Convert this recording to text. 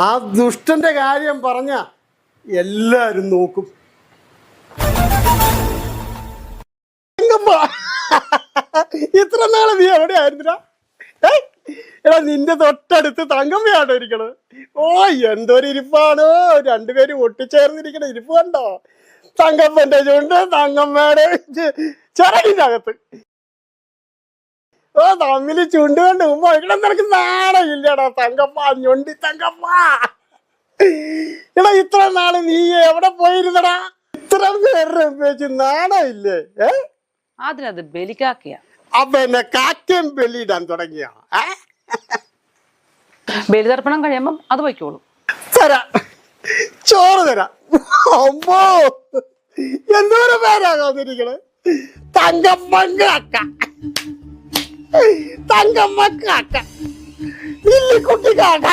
ആ ദുഷ്ടന്റെ കാര്യം പറഞ്ഞ എല്ലാരും നോക്കും. ഇത്ര നാളെ നീ എവിടെ ആയിരുന്നില്ല? എടാ നിന്റെ തൊട്ടടുത്ത് തങ്കമ്മയാണോ ഇരിക്കണത്? ഓ എന്തൊരു ഇരിപ്പാണോ, രണ്ടുപേരും ഒട്ടിച്ചേർന്നിരിക്കണ ഇരിപ്പ് കണ്ടോ? തങ്കമ്മന്റെ ചുണ്ട് തങ്കമ്മയുടെ ചിറകിന്റെ അകത്ത്. ഓ തമ്മില് ചുണ്ട് കൊണ്ട് ഉമ്മ ഇവിടെ നിനക്ക് നാണയില്ലടാ തങ്കമ്മ, ഞൊണ്ടി തങ്കമ്മ. എടാ ഇത്ര നാള് നീ എവിടെ പോയിരുന്നടാ? ഇത്ര പേരുടെ വെച്ച് നാണയില്ലേ? അതിനത് ബലിക്കാക്കിയ. അപ്പൊ എന്നെ കാക്കയും ബലിയിടാൻ തുടങ്ങിയ? ബലിതർപ്പണം കഴിയുമ്പം അത് വയ്ക്കോളൂ. തരാം, ചോറ് തരാം. അമ്പോ എന്തോരം പേരാകാതിരിക്കണേ. തങ്കമ്മക്കാക്ക, തങ്കമ്മക്കാക്ക, ലില്ലിക്കുട്ടി കാക്ക.